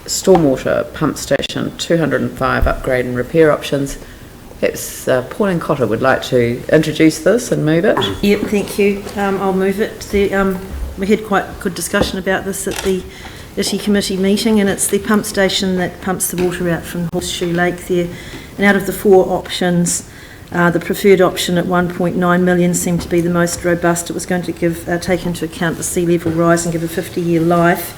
stormwater pump station 205 upgrade and repair options. Perhaps Pauline Cotter would like to introduce this and move it. Yep, thank you. I'll move it. We had quite good discussion about this at the ITI committee meeting, and it's the pump station that pumps the water out from Horseshoe Lake there. And out of the 4 options, the preferred option at 1.9 million seemed to be the most robust. It was going to take into account the sea level rise and give a 50-year life.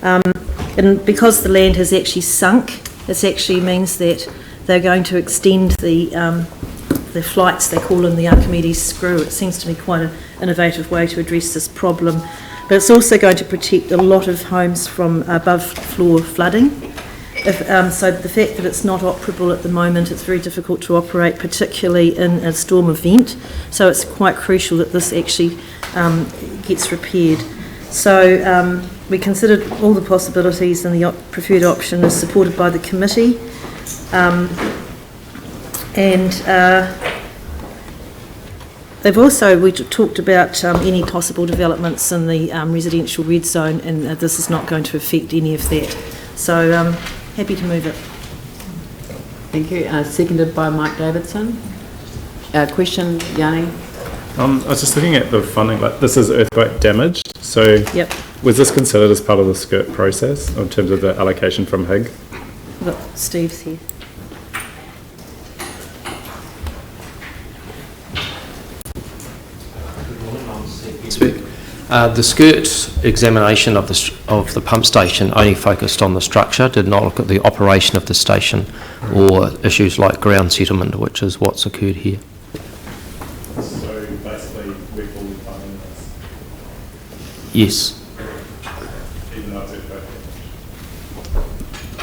And because the land has actually sunk, this actually means that they're going to extend the flights they call in the Archimedes screw. It seems to be quite an innovative way to address this problem. But it's also going to protect a lot of homes from above floor flooding. So the fact that it's not operable at the moment, it's very difficult to operate, particularly in a storm event. So it's quite crucial that this actually gets repaired. So we considered all the possibilities, and the preferred option is supported by the committee. We talked about any possible developments in the residential red zone, and this is not going to affect any of that. So happy to move it. Thank you. Seconded by Mike Davidson. Question, Yanni? I was just looking at the funding, like this is earthquake damaged, so Yep. was this considered as part of the SCIRT process in terms of the allocation from HIG? Look, Steve's here. Speak. The SCIRT examination of the pump station only focused on the structure, did not look at the operation of the station or issues like ground settlement, which is what's occurred here. So basically we're fully funding this? Yes. Even though it's earthquake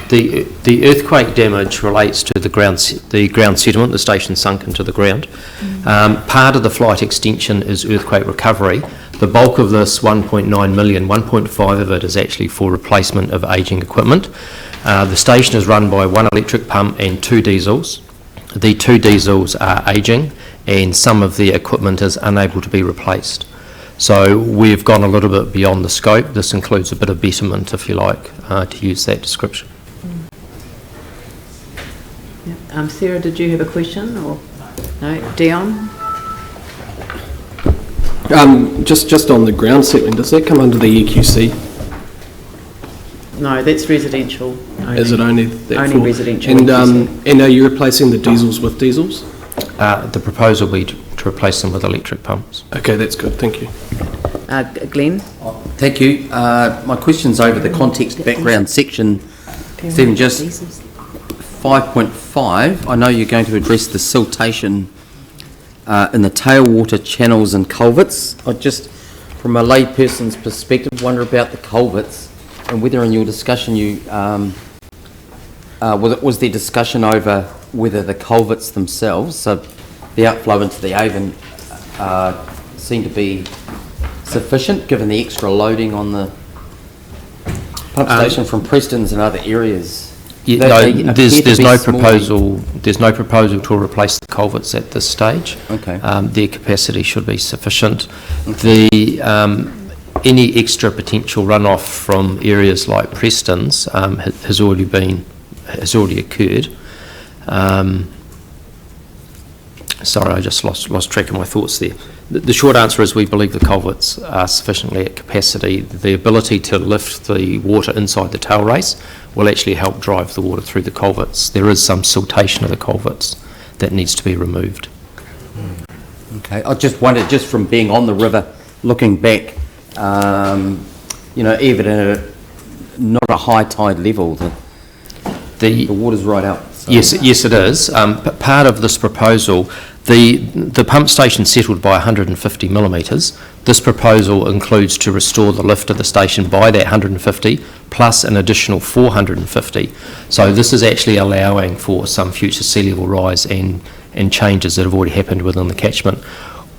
damage? The earthquake damage relates to the ground settlement, the station sunk into the ground. Part of the flight extension is earthquake recovery. The bulk of this 1.9 million, 1.5 of it is actually for replacement of ageing equipment. The station is run by 1 electric pump and 2 diesels. The 2 diesels are ageing, and some of the equipment is unable to be replaced. So we've gone a little bit beyond the scope. This includes a bit of betterment, if you like, to use that description. Sarah, did you have a question? Or no? Dion? Just on the ground settling, does that come under the EQC? No, that's residential. Only. Is it only that only for, residential? And are you replacing the diesels with diesels? The proposal will be to replace them with electric pumps. Okay, that's good. Thank you. Glenn? Thank you. My question's over the context background section. Stephen, just 5.5. I know you're going to address the siltation in the tailwater channels and culverts. I just, from a layperson's perspective, wonder about the culverts and whether in your discussion was there discussion over whether the culverts themselves, so the outflow into the Avon, seem to be sufficient given the extra loading on the pump station from Preston's and other areas? Yeah, no, there's no proposal. There's no proposal to replace the culverts at this stage. Okay. Their capacity should be sufficient. The any extra potential runoff from areas like Preston's has already occurred. Sorry, I just lost track of my thoughts there. The short answer is we believe the culverts are sufficiently at capacity. The ability to lift the water inside the tail race will actually help drive the water through the culverts. There is some siltation of the culverts that needs to be removed. Okay, I just wondered, just from being on the river, looking back, even at not a high tide level, the water's right out. So. Yes, it is. Part of this proposal, the pump station settled by 150 millimetres. This proposal includes to restore the lift of the station by that 150 plus an additional 450. So this is actually allowing for some future sea level rise and changes that have already happened within the catchment.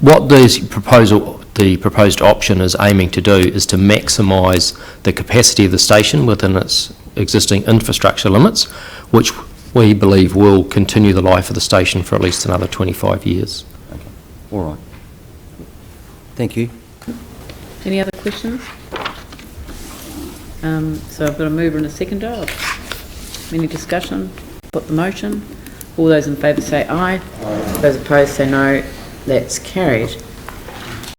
What the proposed option is aiming to do is to maximise the capacity of the station within its existing infrastructure limits, which we believe will continue the life of the station for at least another 25 years. Okay. All right. Thank you. Any other questions? So I've got a mover and a seconder. Any discussion? Put the motion. All those in favour say aye. Those opposed say no. That's carried.